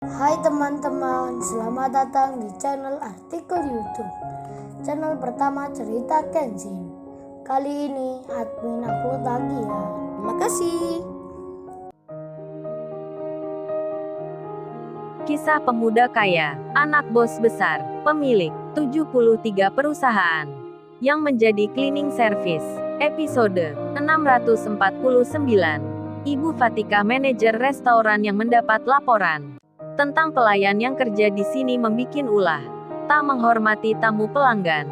Hai teman-teman, selamat datang di channel artikel YouTube. Channel pertama cerita Kenshin. Kali ini admin upload lagi ya. Makasih. Kisah pemuda kaya, anak bos besar, pemilik 73 perusahaan, yang menjadi cleaning service. Episode 649. Ibu Fatika, manajer restoran yang mendapat laporan tentang pelayan yang kerja di sini membikin ulah, tak menghormati tamu pelanggan.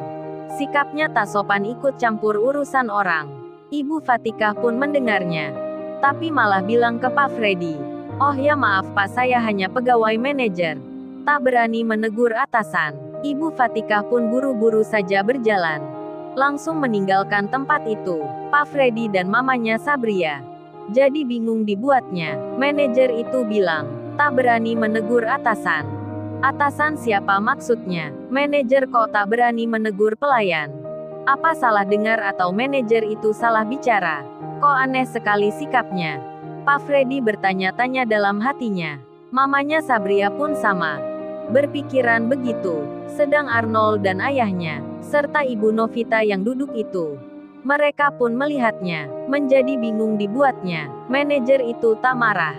Sikapnya tak sopan ikut campur urusan orang. Ibu Fatika pun mendengarnya, tapi malah bilang ke Pak Freddy, "Oh ya maaf Pak, saya hanya pegawai manajer." Tak berani menegur atasan. Ibu Fatika pun buru-buru saja berjalan, langsung meninggalkan tempat itu. Pak Freddy dan mamanya Sabria jadi bingung dibuatnya. Manajer itu bilang, tak berani menegur atasan. Atasan siapa maksudnya? Manajer kok tak berani menegur pelayan? Apa salah dengar atau manajer itu salah bicara? Kok aneh sekali sikapnya? Pak Freddy bertanya-tanya dalam hatinya. Mamanya Sabria pun sama berpikiran begitu. Sedang Arnold dan ayahnya, serta ibu Novita yang duduk itu, mereka pun melihatnya, menjadi bingung dibuatnya. Manajer itu tak marah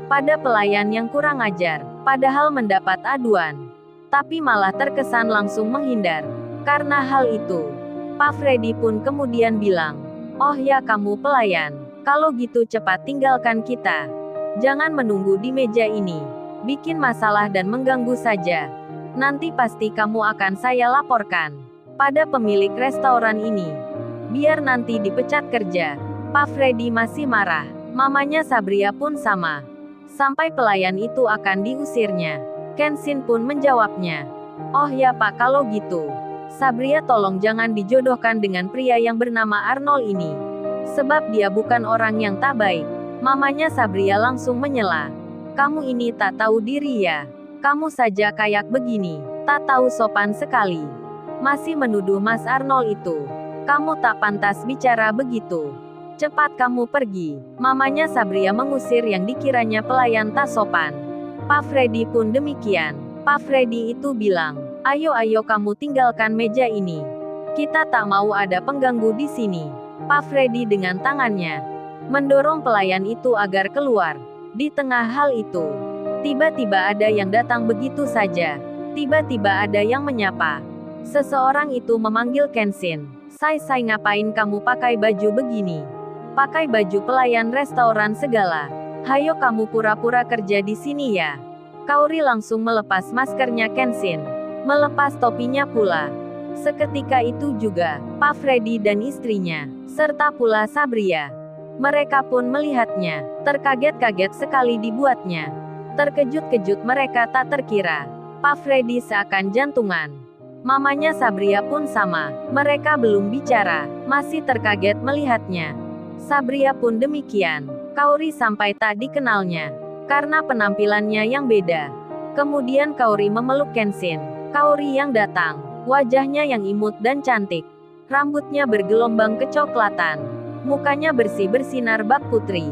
pada pelayan yang kurang ajar, padahal mendapat aduan, tapi malah terkesan langsung menghindar. Karena hal itu, Pak Freddy pun kemudian bilang, "Oh ya kamu pelayan, kalau gitu cepat tinggalkan kita. Jangan menunggu di meja ini. Bikin masalah dan mengganggu saja. Nanti pasti kamu akan saya laporkan pada pemilik restoran ini. Biar nanti dipecat kerja." Pak Freddy masih marah. Mamanya Sabria pun sama. Sampai pelayan itu akan diusirnya. Kenshin pun menjawabnya, "Oh ya Pak, kalau gitu, Sabria tolong jangan dijodohkan dengan pria yang bernama Arnold ini. Sebab dia bukan orang yang tak baik." Mamanya Sabria langsung menyela, "Kamu ini tak tahu diri ya. Kamu saja kayak begini, tak tahu sopan sekali. Masih menuduh Mas Arnold itu. Kamu tak pantas bicara begitu. Cepat kamu pergi." Mamanya Sabria mengusir yang dikiranya pelayan tak sopan. Pak Freddy pun demikian. Pak Freddy itu bilang, "Ayo kamu tinggalkan meja ini. Kita tak mau ada pengganggu di sini." Pak Freddy dengan tangannya mendorong pelayan itu agar keluar. Di tengah hal itu, tiba-tiba ada yang datang begitu saja. Tiba-tiba ada yang menyapa. Seseorang itu memanggil Kenshin. Sai, ngapain kamu pakai baju begini? Pakai baju pelayan restoran segala. Hayo kamu pura-pura kerja di sini ya." Kaori langsung melepas maskernya Kenshin, melepas topinya pula. Seketika itu juga, Pak Freddy dan istrinya, serta pula Sabria, mereka pun melihatnya. Terkaget-kaget sekali dibuatnya. Terkejut-kejut mereka tak terkira. Pak Freddy seakan jantungan. Mamanya Sabria pun sama. Mereka belum bicara, masih terkaget melihatnya. Sabria pun demikian. Kaori sampai tak dikenalnya, karena penampilannya yang beda. Kemudian Kaori memeluk Kenshin. Kaori yang datang, wajahnya yang imut dan cantik. Rambutnya bergelombang kecoklatan. Mukanya bersih bersinar bak putri,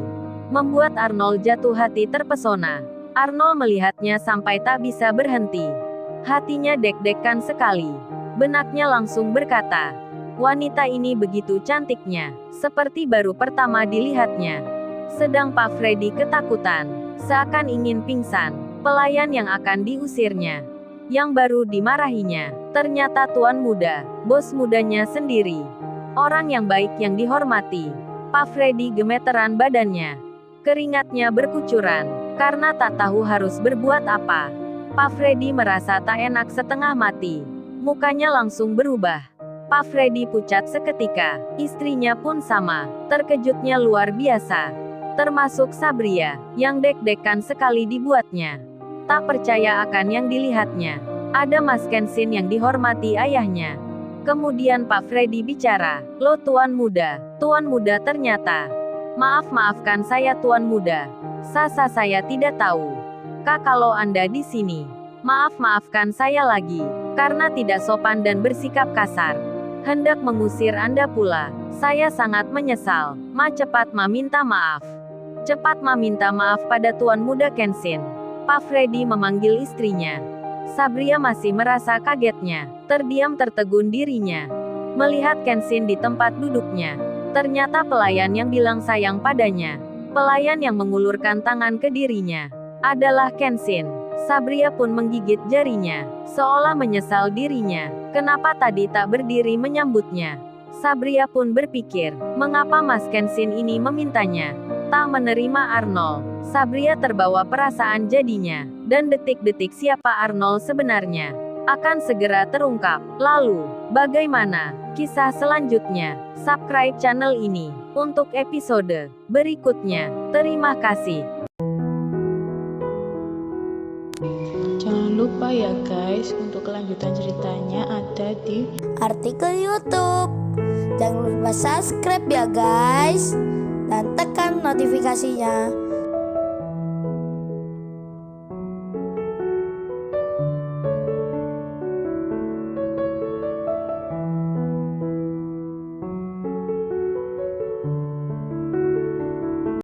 membuat Arnold jatuh hati terpesona. Arnold melihatnya sampai tak bisa berhenti. Hatinya deg-degan sekali. Benaknya langsung berkata, "Wanita ini begitu cantiknya, seperti baru pertama dilihatnya." Sedang Pak Freddy ketakutan, seakan ingin pingsan. Pelayan yang akan diusirnya, yang baru dimarahinya, ternyata tuan muda, bos mudanya sendiri. Orang yang baik yang dihormati. Pak Freddy gemeteran badannya. Keringatnya berkucuran, karena tak tahu harus berbuat apa. Pak Freddy merasa tak enak setengah mati. Mukanya langsung berubah. Pak Freddy pucat seketika. Istrinya pun sama. Terkejutnya luar biasa. Termasuk Sabria, yang deg-degan sekali dibuatnya. Tak percaya akan yang dilihatnya. Ada Mas Kenshin yang dihormati ayahnya. Kemudian Pak Freddy bicara, "Loh tuan muda ternyata. Maafkan saya tuan muda. Saya tidak tahu. Kak kalau Anda di sini. Maafkan saya lagi, karena tidak sopan dan bersikap kasar. Hendak mengusir Anda pula. Saya sangat menyesal. Cepat minta maaf. Cepat minta maaf pada tuan muda Kenshin." Pak Freddy memanggil istrinya. Sabria masih merasa kagetnya. Terdiam tertegun dirinya. Melihat Kenshin di tempat duduknya. Ternyata pelayan yang bilang sayang padanya. Pelayan yang mengulurkan tangan ke dirinya adalah Kenshin. Sabria pun menggigit jarinya, seolah menyesal dirinya. Kenapa tadi tak berdiri menyambutnya? Sabria pun berpikir, mengapa Mas Kenshin ini memintanya? Tak menerima Arnold. Sabria terbawa perasaan jadinya, dan detik-detik siapa Arnold sebenarnya akan segera terungkap. Lalu, bagaimana kisah selanjutnya? Subscribe channel ini untuk episode berikutnya. Terima kasih. Jangan lupa ya guys, untuk kelanjutan ceritanya ada di artikel YouTube. Jangan lupa subscribe ya guys, dan tekan notifikasinya